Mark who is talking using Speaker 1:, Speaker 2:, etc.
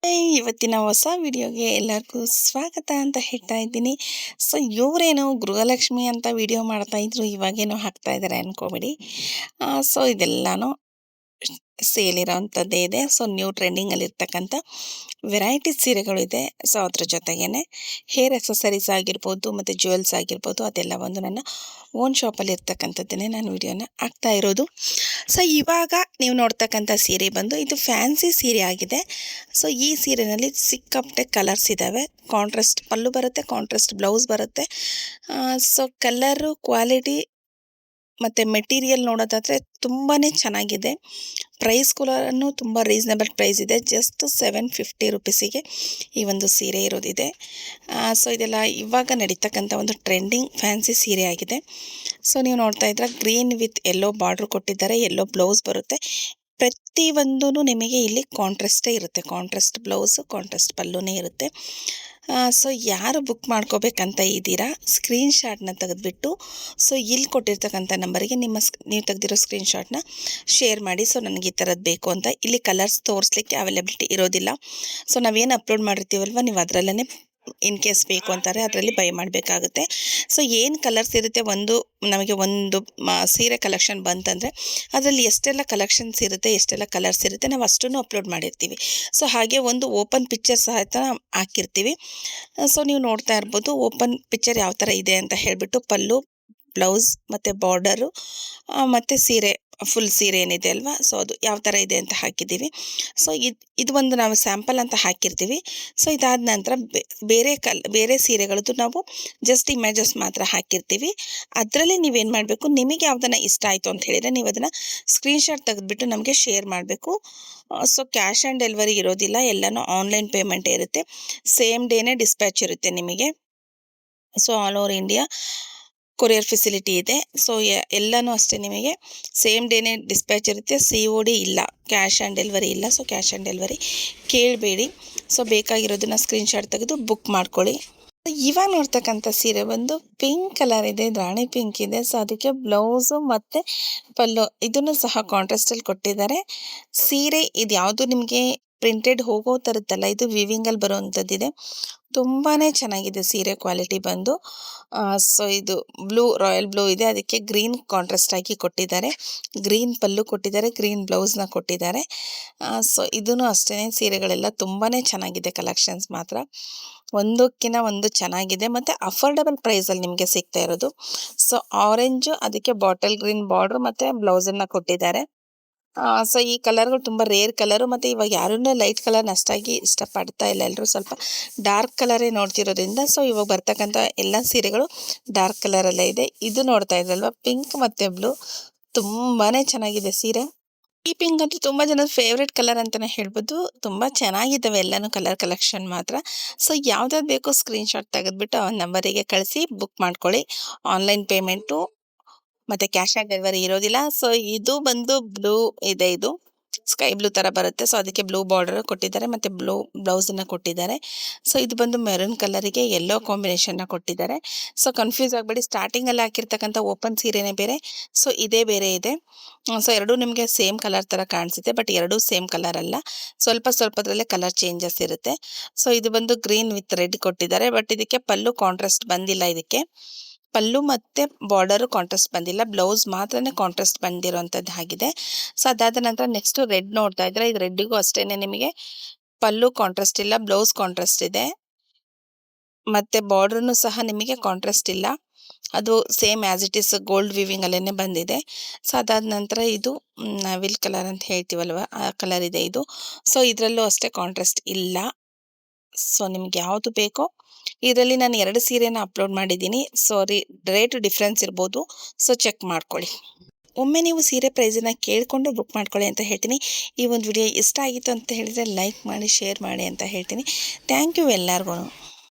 Speaker 1: ಇವತ್ತಿನ ಹೊಸ ವಿಡಿಯೋಗೆ ಎಲ್ಲರಿಗೂ ಸ್ವಾಗತ ಅಂತ ಹೇಳ್ತಾ ಇದ್ದೀನಿ. ಸೊ ಇವರೇನೋ ಗೃಹಲಕ್ಷ್ಮಿ ಅಂತ ವಿಡಿಯೋ ಮಾಡ್ತಾ ಇದ್ರು, ಇವಾಗೇನೋ ಹಾಕ್ತಾ ಇದ್ದಾರೆ ಅನ್ಕೋಬೇಡಿ. ಸೊ ಇದೆಲ್ಲಾನು ಸೇಲ್ ಇರೋವಂಥದ್ದೇ ಇದೆ. ಸೊ ನ್ಯೂ ಟ್ರೆಂಡಿಂಗಲ್ಲಿ ಇರ್ತಕ್ಕಂಥ ವೆರೈಟಿ ಸೀರೆಗಳು ಇದೆ. ಸೊ ಅದ್ರ ಜೊತೆಗೇನೆ ಹೇರ್ ಎಕ್ಸಸರೀಸ್ ಆಗಿರ್ಬೋದು ಮತ್ತು ಜ್ಯುವೆಲ್ಸ್ ಆಗಿರ್ಬೋದು, ಅದೆಲ್ಲ ಒಂದು ನನ್ನ ಓನ್ ಶಾಪಲ್ಲಿ ಇರ್ತಕ್ಕಂಥದ್ದನ್ನೇ ನಾನು ವಿಡಿಯೋನ ಹಾಕ್ತಾ ಇರೋದು. ಸೊ ಇವಾಗ ನೀವು ನೋಡ್ತಕ್ಕಂಥ ಸೀರೆ ಬಂದು ಇದು ಫ್ಯಾನ್ಸಿ ಸೀರೆ ಆಗಿದೆ. ಸೊ ಈ ಸೀರೆನಲ್ಲಿ ಸಿಕ್ಕಾಪಟ್ಟೆ ಕಲರ್ಸ್ ಇದ್ದಾವೆ. ಕಾಂಟ್ರಾಸ್ಟ್ ಪಲ್ಲು ಬರುತ್ತೆ, ಕಾಂಟ್ರಾಸ್ಟ್ ಬ್ಲೌಸ್ ಬರುತ್ತೆ. ಸೊ ಕಲರು ಕ್ವಾಲಿಟಿ ಮತ್ತು ಮೆಟೀರಿಯಲ್ ನೋಡೋದಾದರೆ ತುಂಬಾ ಚೆನ್ನಾಗಿದೆ. ಪ್ರೈಸ್ ಕೂಡ ತುಂಬ ರೀಸನಬಲ್ ಪ್ರೈಸ್ ಇದೆ. ಜಸ್ಟ್ 750 ರುಪೀಸಿಗೆ ಈ ಒಂದು ಸೀರೆ ಇರೋದಿದೆ. ಸೊ ಇದೆಲ್ಲ ಇವಾಗ ನಡೀತಕ್ಕಂಥ ಒಂದು ಟ್ರೆಂಡಿಂಗ್ ಫ್ಯಾನ್ಸಿ ಸೀರೆ ಆಗಿದೆ. ಸೊ ನೀವು ನೋಡ್ತಾ ಇದ್ರೆ ಗ್ರೀನ್ ವಿತ್ ಯೆಲ್ಲೋ ಬಾರ್ಡ್ರ್ ಕೊಟ್ಟಿದ್ದಾರೆ, ಯೆಲ್ಲೋ ಬ್ಲೌಸ್ ಬರುತ್ತೆ. ಪ್ರತಿಯೊಂದೂ ನಿಮಗೆ ಇಲ್ಲಿ ಕಾಂಟ್ರಾಸ್ಟೇ ಇರುತ್ತೆ. ಕಾಂಟ್ರಾಸ್ಟ್ ಬ್ಲೌಸು, ಕಾಂಟ್ರಾಸ್ಟ್ ಪಲ್ಲುನೇ ಇರುತ್ತೆ. ಸೊ ಯಾರು ಬುಕ್ ಮಾಡ್ಕೋಬೇಕಂತ ಇದ್ದೀರಾ, ಸ್ಕ್ರೀನ್ಶಾಟ್ನ ತೆಗೆದುಬಿಟ್ಟು ಸೊ ಇಲ್ಲಿ ಕೊಟ್ಟಿರ್ತಕ್ಕಂಥ ನಂಬರಿಗೆ ನೀವು ತೆಗೆದಿರೋ ಸ್ಕ್ರೀನ್ಶಾಟ್ನ ಶೇರ್ ಮಾಡಿ. ಸೊ ನನಗೆ ಈ ಥರದ್ದು ಬೇಕು ಅಂತ. ಇಲ್ಲಿ ಕಲರ್ಸ್ ತೋರಿಸ್ಲಿಕ್ಕೆ ಅವೈಲಬಿಲಿಟಿ ಇರೋದಿಲ್ಲ. ಸೊ ನಾವೇನು ಅಪ್ಲೋಡ್ ಮಾಡಿರ್ತೀವಲ್ವ, ನೀವು ಅದರಲ್ಲೇ ಇನ್ ಕೇಸ್ ಬೇಕು ಅಂತಾರೆ ಅದರಲ್ಲಿ ಬೈ ಮಾಡಬೇಕಾಗುತ್ತೆ. ಸೊ ಏನು ಕಲರ್ಸ್ ಇರುತ್ತೆ, ನಮಗೆ ಒಂದು ಸೀರೆ ಕಲೆಕ್ಷನ್ ಬಂತಂದರೆ ಅದರಲ್ಲಿ ಎಷ್ಟೆಲ್ಲ ಕಲೆಕ್ಷನ್ಸ್ ಇರುತ್ತೆ, ಎಷ್ಟೆಲ್ಲ ಕಲರ್ಸ್ ಇರುತ್ತೆ, ನಾವು ಅಷ್ಟನ್ನು ಅಪ್ಲೋಡ್ ಮಾಡಿರ್ತೀವಿ. ಸೊ ಹಾಗೆ ಒಂದು ಓಪನ್ ಪಿಕ್ಚರ್ ಸಹಿತ ಹಾಕಿರ್ತೀವಿ. ಸೊ ನೀವು ನೋಡ್ತಾ ಇರ್ಬೋದು ಓಪನ್ ಪಿಕ್ಚರ್ ಯಾವ ಥರ ಇದೆ ಅಂತ ಹೇಳಿಬಿಟ್ಟು, ಪಲ್ಲು, ಬ್ಲೌಸ್ ಮತ್ತು ಬಾರ್ಡರು ಮತ್ತು ಸೀರೆ, ಫುಲ್ ಸೀರೆ ಏನಿದೆ ಅಲ್ವಾ, ಸೊ ಅದು ಯಾವ ಥರ ಇದೆ ಅಂತ ಹಾಕಿದ್ದೀವಿ. ಸೊ ಇದು ಒಂದು ನಾವು ಸ್ಯಾಂಪಲ್ ಅಂತ ಹಾಕಿರ್ತೀವಿ. ಸೊ ಇದಾದ ನಂತರ ಬೇರೆ ಸೀರೆಗಳದ್ದು ನಾವು ಜಸ್ಟ್ ಇಮೇಜಸ್ ಮಾತ್ರ ಹಾಕಿರ್ತೀವಿ. ಅದರಲ್ಲಿ ನೀವೇನು ಮಾಡಬೇಕು, ನಿಮಗೆ ಯಾವುದನ್ನು ಇಷ್ಟ ಆಯಿತು ಅಂತ ಹೇಳಿದರೆ ನೀವು ಅದನ್ನು ಸ್ಕ್ರೀನ್ಶಾಟ್ ತೆಗೆದುಬಿಟ್ಟು ನಮಗೆ ಶೇರ್ ಮಾಡಬೇಕು. ಸೊ ಕ್ಯಾಶ್ ಆನ್ ಡೆಲಿವರಿ ಇರೋದಿಲ್ಲ, ಎಲ್ಲನೂ ಆನ್ಲೈನ್ ಪೇಮೆಂಟೇ ಇರುತ್ತೆ. ಸೇಮ್ ಡೇನೇ ಡಿಸ್ಪ್ಯಾಚ್ ಇರುತ್ತೆ ನಿಮಗೆ. So all over India courier facility ಇದೆ. ಸೊ ಎಲ್ಲನೂ ಅಷ್ಟೇ ನಿಮಗೆ ಸೇಮ್ ಡೇನೇ ಡಿಸ್ಪ್ಯಾಚ್ ಇರುತ್ತೆ. COD ಇಲ್ಲ, ಕ್ಯಾಶ್ ಆನ್ ಡೆಲಿವರಿ ಇಲ್ಲ. ಸೊ ಕ್ಯಾಶ್ ಆನ್ ಡೆಲಿವರಿ ಕೇಳಬೇಡಿ. ಸೊ ಬೇಕಾಗಿರೋದನ್ನ ಸ್ಕ್ರೀನ್ಶಾಟ್ ತೆಗೆದು ಬುಕ್ ಮಾಡ್ಕೊಳ್ಳಿ. ಇವಾಗ ನೋಡ್ತಕ್ಕಂಥ ಸೀರೆ ಬಂದು ಪಿಂಕ್ ಕಲರ್ ಇದೆ, ರಾಣಿ ಪಿಂಕ್ ಇದೆ. ಸೊ ಅದಕ್ಕೆ ಬ್ಲೌಸು ಮತ್ತು ಪಲ್ಲು ಇದನ್ನು ಸಹ ಕಾಂಟ್ರಾಸ್ಟಲ್ಲಿ ಕೊಟ್ಟಿದ್ದಾರೆ. ಸೀರೆ ಇದು ಯಾವುದು ನಿಮಗೆ ಪ್ರಿಂಟೆಡ್ ಹೋಗೋ ಥರದ್ದಲ್ಲ, ಇದು ವಿವಿಂಗಲ್ಲಿ ಬರುವಂಥದ್ದಿದೆ. ತುಂಬಾ ಚೆನ್ನಾಗಿದೆ ಸೀರೆ ಕ್ವಾಲಿಟಿ ಬಂದು. ಸೊ ಇದು ರಾಯಲ್ ಬ್ಲೂ ಇದೆ, ಅದಕ್ಕೆ ಗ್ರೀನ್ ಕಾಂಟ್ರಾಸ್ಟ್ ಆಗಿ ಕೊಟ್ಟಿದ್ದಾರೆ. ಗ್ರೀನ್ ಪಲ್ಲು ಕೊಟ್ಟಿದ್ದಾರೆ, ಗ್ರೀನ್ ಬ್ಲೌಸ್ನ ಕೊಟ್ಟಿದ್ದಾರೆ. ಸೊ ಇದೂ ಅಷ್ಟೇ, ಸೀರೆಗಳೆಲ್ಲ ತುಂಬಾ ಚೆನ್ನಾಗಿದೆ. ಕಲೆಕ್ಷನ್ಸ್ ಮಾತ್ರ ಒಂದಕ್ಕಿಂತ ಒಂದು ಚೆನ್ನಾಗಿದೆ ಮತ್ತು ಅಫೋರ್ಡಬಲ್ ಪ್ರೈಸಲ್ಲಿ ನಿಮಗೆ ಸಿಗ್ತಾ ಇರೋದು. ಸೊ ಆರೆಂಜು, ಅದಕ್ಕೆ ಬಾಟಲ್ ಗ್ರೀನ್ ಬಾರ್ಡ್ರು ಮತ್ತು ಬ್ಲೌಸನ್ನು ಕೊಟ್ಟಿದ್ದಾರೆ. ಸೊ ಈ ಕಲರ್ಗಳು ತುಂಬ ರೇರ್ ಕಲರು, ಮತ್ತು ಇವಾಗ ಯಾರೂ ಲೈಟ್ ಕಲರ್ನ ಅಷ್ಟಾಗಿ ಇಷ್ಟಪಡ್ತಾ ಇಲ್ಲ, ಎಲ್ಲರೂ ಸ್ವಲ್ಪ ಡಾರ್ಕ್ ಕಲರೇ ನೋಡ್ತಿರೋದ್ರಿಂದ. ಸೊ ಇವಾಗ ಬರ್ತಕ್ಕಂಥ ಎಲ್ಲ ಸೀರೆಗಳು ಡಾರ್ಕ್ ಕಲರಲ್ಲೇ ಇದೆ. ಇದು ನೋಡ್ತಾ ಇದ್ರಲ್ವ, ಪಿಂಕ್ ಮತ್ತು ಬ್ಲೂ ತುಂಬಾ ಚೆನ್ನಾಗಿದೆ ಸೀರೆ. ಈ ಪಿಂಕ್ ಅಂತೂ ತುಂಬ ಜನದ ಫೇವ್ರೆಟ್ ಕಲರ್ ಅಂತಲೇ ಹೇಳ್ಬೋದು. ತುಂಬ ಚೆನ್ನಾಗಿದ್ದಾವೆ ಎಲ್ಲನೂ ಕಲರ್ ಕಲೆಕ್ಷನ್ ಮಾತ್ರ. ಸೊ ಯಾವ್ದಾದ್ರು ಬೇಕೋ ಸ್ಕ್ರೀನ್ಶಾಟ್ ತೆಗೆದುಬಿಟ್ಟು ಆ ನಂಬರಿಗೆ ಕಳಿಸಿ ಬುಕ್ ಮಾಡ್ಕೊಳ್ಳಿ. ಆನ್ಲೈನ್ ಪೇಮೆಂಟು ಮತ್ತು ಕ್ಯಾಶ್ ಆನ್ ಡೆಲಿವರಿ ಇರೋದಿಲ್ಲ. ಸೊ ಇದು ಬಂದು ಬ್ಲೂ ಇದೆ, ಇದು ಸ್ಕೈ ಬ್ಲೂ ಥರ ಬರುತ್ತೆ. ಸೊ ಅದಕ್ಕೆ ಬ್ಲೂ ಬಾರ್ಡರ್ ಕೊಟ್ಟಿದ್ದಾರೆ ಮತ್ತು ಬ್ಲೂ ಬ್ಲೌಸನ್ನು ಕೊಟ್ಟಿದ್ದಾರೆ. ಸೊ ಇದು ಬಂದು ಮೆರೂನ್ ಕಲರಿಗೆ ಯೆಲ್ಲೋ ಕಾಂಬಿನೇಷನ್ನ ಕೊಟ್ಟಿದ್ದಾರೆ. ಸೊ ಕನ್ಫ್ಯೂಸ್ ಆಗಬೇಡಿ, ಸ್ಟಾರ್ಟಿಂಗಲ್ಲಿ ಹಾಕಿರ್ತಕ್ಕಂಥ ಓಪನ್ ಸೀರೆನೇ ಬೇರೆ, ಸೊ ಇದೇ ಬೇರೆ ಇದೆ. ಸೊ ಎರಡೂ ನಿಮಗೆ ಸೇಮ್ ಕಲರ್ ಥರ ಕಾಣಿಸುತ್ತೆ, ಬಟ್ ಎರಡೂ ಸೇಮ್ ಕಲರ್ ಅಲ್ಲ, ಸ್ವಲ್ಪದ್ರಲ್ಲೇ ಕಲರ್ ಚೇಂಜಸ್ ಇರುತ್ತೆ. ಸೊ ಇದು ಬಂದು ಗ್ರೀನ್ ವಿತ್ ರೆಡ್ ಕೊಟ್ಟಿದ್ದಾರೆ, ಬಟ್ ಇದಕ್ಕೆ ಪಲ್ಲು ಕಾಂಟ್ರಾಸ್ಟ್ ಬಂದಿಲ್ಲ. ಇದಕ್ಕೆ ಪಲ್ಲು ಮತ್ತು ಬಾರ್ಡರು ಕಾಂಟ್ರಾಸ್ಟ್ ಬಂದಿಲ್ಲ, ಬ್ಲೌಸ್ ಮಾತ್ರನೇ ಕಾಂಟ್ರಾಸ್ಟ್ ಬಂದಿರೋಂಥದ್ದು ಆಗಿದೆ. ಸೊ ಅದಾದ ನಂತರ ನೆಕ್ಸ್ಟು ರೆಡ್ ನೋಡ್ತಾ ಇದ್ರೆ, ಇದು ರೆಡ್ಡಿಗೂ ಅಷ್ಟೇ ನಿಮಗೆ ಪಲ್ಲು ಕಾಂಟ್ರಾಸ್ಟ್ ಇಲ್ಲ, ಬ್ಲೌಸ್ ಕಾಂಟ್ರಾಸ್ಟ್ ಇದೆ ಮತ್ತು ಬಾರ್ಡ್ರೂ ಸಹ ನಿಮಗೆ ಕಾಂಟ್ರಾಸ್ಟ್ ಇಲ್ಲ, ಅದು same as it is gold ವಿವಿಂಗಲ್ಲೇ ಬಂದಿದೆ. ಸೊ ಅದಾದ ನಂತರ ಇದು ನವಿಲ್ ಕಲರ್ ಅಂತ ಹೇಳ್ತೀವಲ್ವ, ಆ ಕಲರ್ ಇದೆ ಇದು. ಸೊ ಇದರಲ್ಲೂ ಅಷ್ಟೇ ಕಾಂಟ್ರಾಸ್ಟ್ ಇಲ್ಲ. ಸೊ ನಿಮ್ಗೆ ಯಾವುದು ಬೇಕೋ, ಇದರಲ್ಲಿ ನಾನು 2 ಸೀರೆನ ಅಪ್ಲೋಡ್ ಮಾಡಿದ್ದೀನಿ. ಸೊ ರೇಟ್ ಡಿಫ್ರೆನ್ಸ್ ಇರ್ಬೋದು, ಸೊ ಚೆಕ್ ಮಾಡ್ಕೊಳ್ಳಿ. ಒಮ್ಮೆ ನೀವು ಸೀರೆ ಪ್ರೈಸನ್ನು ಕೇಳಿಕೊಂಡು ಬುಕ್ ಮಾಡ್ಕೊಳ್ಳಿ ಅಂತ ಹೇಳ್ತೀನಿ. ಈ ಒಂದು ವಿಡಿಯೋ ಇಷ್ಟ ಆಗಿತ್ತು ಅಂತ ಹೇಳಿದರೆ ಲೈಕ್ ಮಾಡಿ, ಶೇರ್ ಮಾಡಿ ಅಂತ ಹೇಳ್ತೀನಿ. ಥ್ಯಾಂಕ್ ಯು ಎಲ್ಲರಿಗೂ.